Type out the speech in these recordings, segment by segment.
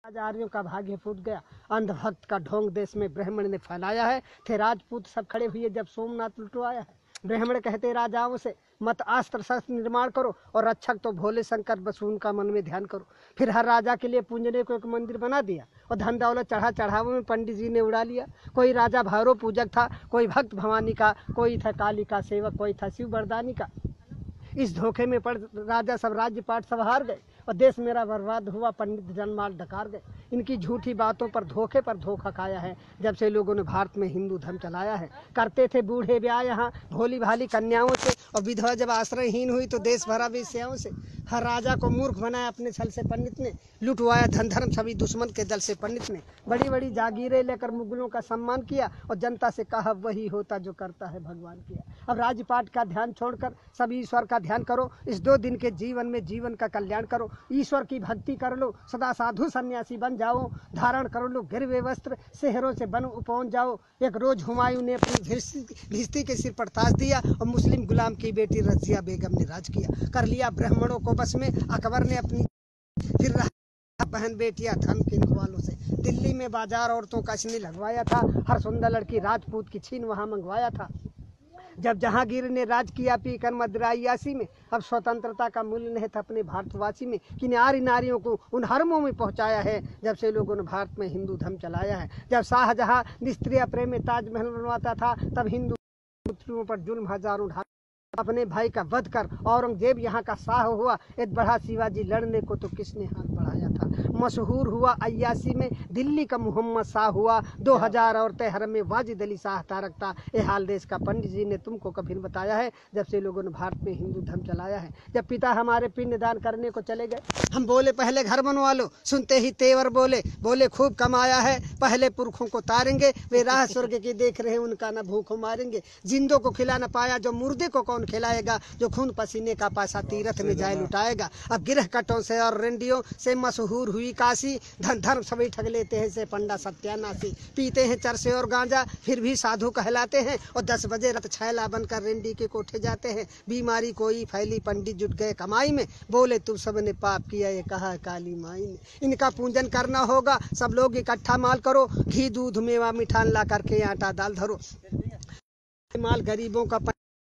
आज आर्यों का भाग्य फूट गया, अंधभक्त का ढोंग देश में ब्राह्मण ने फैलाया है। थे राजपूत सब खड़े हुए जब सोमनाथ लुटवाया है। ब्राह्मण कहते राजाओं से मत अस्त्र शस्त्र निर्माण करो और रक्षक तो भोले शंकर बस उनका मन में ध्यान करो। फिर हर राजा के लिए पूजने को एक मंदिर बना दिया और धन दौलत चढ़ावे में पंडित जी ने उड़ा लिया। कोई राजा भैरव पूजक था, कोई भक्त भवानी का, कोई था काली का सेवक, कोई था शिव बरदानी का। इस धोखे में पड़ राजा सब राज्य पाठ सब हार गए और देश मेरा बर्बाद हुआ, पंडित जनमाल डकार गए। इनकी झूठी बातों पर धोखा खाया है जब से लोगों ने भारत में हिंदू धर्म चलाया है। करते थे बूढ़े ब्याह यहाँ भोली भाली कन्याओं से, और विधवा जब आश्रयहीन हुई तो देश भरा वेश्याओं से। हर राजा को मूर्ख बनाया अपने छल से पंडित ने, लुटवाया धन धर्म सभी दुश्मन के दल से पंडित ने। बड़ी बड़ी जागीरें लेकर मुगलों का सम्मान किया और जनता से कहा वही होता जो करता है भगवान किया। अब राजपाट का ध्यान छोड़कर सब ईश्वर का ध्यान करो। इस 2 दिन के जीवन में जीवन का कल्याण करो। ईश्वर की भक्ति कर लो, सदा साधु सन्यासी बन जाओ। धारण कर लो गिरवे वस्त्र, शहरों से बन पहुंच जाओ। एक रोज हुमायूं ने अपनी भिश्ती के सिर पर ताज दिया और मुस्लिम गुलाम की बेटी रजिया बेगम ने राज किया। कर लिया ब्राह्मणों को बस में अकबर ने अपनी, फिर बहन बेटियां धन के वालों से। दिल्ली में बाजार औरतों का स्नेह लगवाया था, हर सुंदर लड़की राजपूत की छीन वहां मंगवाया था। जब जहांगीर ने राज किया पीकर मदिरायासी में, अब स्वतंत्रता का मूल्य नहीं था अपने भारतवासी में। कि नारियों को उन हरमों में पहुंचाया है जब से लोगों ने भारत में हिंदू धर्म चलाया है। जब शाहजहां निस्त्रीय प्रेम में ताजमहल बनवाता था, तब हिंदू पुत्रों पर जुल्म हजारों ढा अपने भाई का वध कर औरंगजेब यहाँ का शाह हुआ। एक बढ़ा शिवाजी लड़ने को तो किसने हाथ बढ़ाया था। मशहूर हुआ अय्यासी में दिल्ली का मोहम्मद शाह हुआ। 2000 औरतें हरम में वाजिद अली शाह तारकता। ये हाल देश का पंडित जी ने तुमको कभी बताया है जब से लोगों ने भारत में हिंदू धर्म चलाया है। जब पिता हमारे पिंड दान करने को चले गए, हम बोले पहले घर बनवा लो। सुनते ही तेवर बोले खूब कमाया है, पहले पुरखों को तारेंगे। वे राह स्वर्ग की देख रहे उनका न भूखों मारेंगे। जिंदों को खिला न पाया जो मुर्दे को कौन खिलाएगा। जो खून पसीने का पैसा तीरथ में जाए लुटाएगा। अब गिरह कटों से और रेंडियों से मशहूर हुई काशी। धन धर्म सभी ठग लेते हैं से पंडा सत्यानाशी। पीते हैं चरसे और गांजा फिर भी साधु कहलाते हैं, और 10 बजे रत छैला बनकर रेंडी के कोठे जाते हैं। बीमारी कोई फैली पंडित जुट गए कमाई में। बोले तुम सब ने पाप किया ये कहा काली माई ने। इनका पूजन करना होगा, सब लोग इकट्ठा माल करो। घी दूध मेवा मिठान ला करके आटा दाल धरो। माल गरीबों का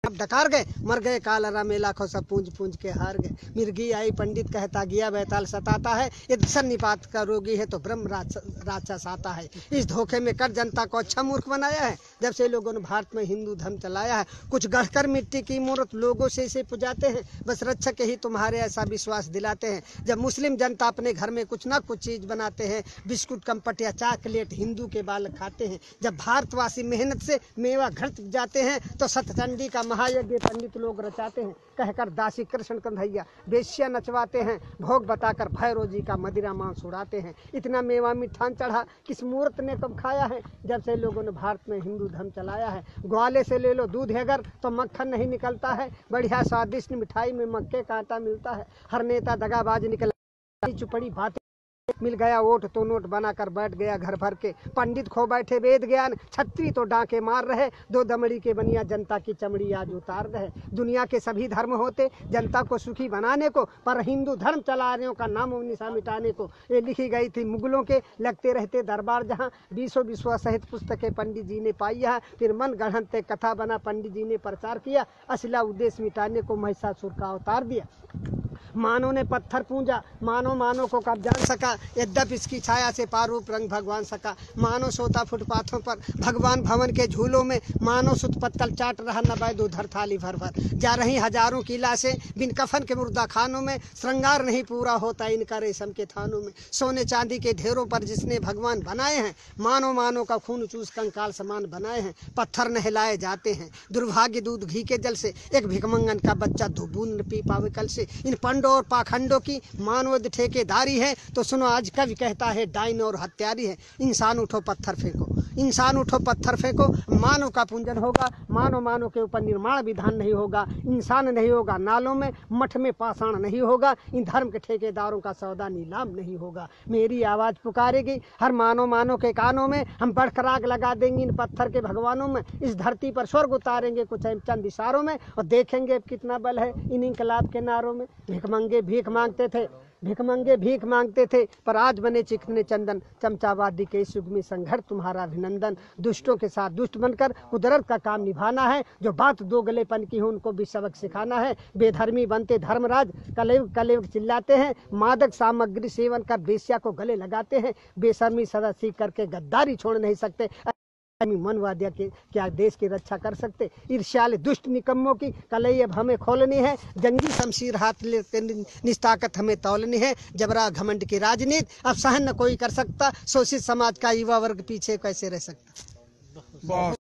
डकार गए, मर गए कालरा में लाखों सब पूंज के हार गए। मिर्गी आई पंडित कहता गया बैताल सताता है। ये सन्निपात का रोगी है तो ब्रह्म राक्षस आता है। इस धोखे में कर जनता को अच्छा मूर्ख बनाया है जब से लोगों ने भारत में हिंदू धर्म चलाया है। कुछ गढ़कर मिट्टी की मूर्त लोगों से इसे पुजाते हैं, बस रक्षक ही तुम्हारे ऐसा विश्वास दिलाते हैं। जब मुस्लिम जनता अपने घर में कुछ ना कुछ चीज बनाते हैं, बिस्कुट कम्पट या चॉकलेट हिंदू के बालक खाते हैं। जब भारतवासी मेहनत से मेवा घर जाते हैं तो सतचंडी का महायज्ञ पंडित लोग रचाते हैं। कहकर दासी कृष्ण कन्हैया बेश्या नचवाते हैं। भोग बताकर भैरव जी का मदिरा मांस उड़ाते हैं। इतना मेवा मिठान चढ़ा किस मूर्त ने कब खाया है जब से लोगों ने भारत में हिंदू धर्म चलाया है। ग्वाले से ले लो दूध अगर तो मक्खन नहीं निकलता है। बढ़िया स्वादिष्ट मिठाई में मक्के का आटा मिलता है। हर नेता दगाबाज निकला, चुपड़ी बातें मिल गया वोट तो नोट बनाकर बैठ गया घर भर के। पंडित खो बैठे वेद ज्ञान, छत्री तो डांके मार रहे। 2 दमड़ी के बनिया जनता की चमड़ी आज उतार रहे। दुनिया के सभी धर्म होते जनता को सुखी बनाने को, पर हिंदू धर्म चलाने का नाम निशा मिटाने को। ये लिखी गई थी मुगलों के लगते रहते दरबार जहाँ। 20 विश्व सहित पुस्तकें पंडित जी ने पाई है। फिर मन गढ़ंते कथा बना पंडित जी ने प्रचार किया। असला उद्देश्य मिटाने को महिषासुर का अवतार दिया। मानव ने पत्थर पूजा, मानव को कब जान सका। यद्यप इसकी छाया से पारूप रंग भगवान सका। मानव सोता फुटपाथों पर भगवान भवन के झूलों में। मानव सुत पत्तल चाट रहा न बैद उधर थाली भर भर। जा रही हजारों की लाशें बिन कफन के मुर्दा खानों में। श्रृंगार नहीं पूरा होता इनका रेशम के थानों में। सोने चांदी के ढेरों पर जिसने भगवान बनाए हैं, मानव का खून चूस कंकाल समान बनाए हैं। पत्थर नहलाए जाते हैं दुर्भाग्य दूध घी के जल से। एक भिखमंगन का बच्चा 2 बूंद पी पावे कल से। इन पंडों और पाखंडों की मानव ठेकेदारी है तो सुनो आज कवि कहता है डाइन और हत्यारी है। इंसान उठो पत्थर फेंको, इंसान उठो पत्थर फेंको। मानव का पूजन होगा, मानव के ऊपर निर्माण विधान नहीं होगा। इंसान नहीं होगा नालों में, मठ में पाषाण नहीं होगा। इन धर्म के ठेकेदारों का सौदा नीलाम नहीं होगा। मेरी आवाज पुकारेगी हर मानव के कानों में। हम बढ़कर आग लगा देंगे इन पत्थर के भगवानों में। इस धरती पर स्वर्ग उतारेंगे कुछ चंद इशारों में, और देखेंगे कितना बल है इन इनकलाब के नारों में। भिखमंगे भीख मांगते थे भिखमंगे भीख मांगते थे पर आज बने चिकने चंदन। चमचावादी के इस युग में संघर्ष तुम्हारा अभिनंदन। दुष्टों के साथ दुष्ट बनकर कुदरत का काम निभाना है। जो बात दो गलेपन की हो उनको भी सबक सिखाना है। बेधर्मी बनते धर्मराज कलेव कलेव चिल्लाते हैं। मादक सामग्री सेवन कर बेश्या को गले लगाते हैं। बेशर्मी सदा सीख करके गद्दारी छोड़ नहीं सकते। मनवादिया के क्या देश की रक्षा कर सकते। ईर्ष्याले दुष्ट निकम्मों की कलई अब हमें खोलनी है। जंगी शमशीर हाथ लेते निस्ताकत हमें तौलनी है। जबरा घमंड की राजनीति अब सहन न कोई कर सकता। शोषित समाज का युवा वर्ग पीछे कैसे रह सकता।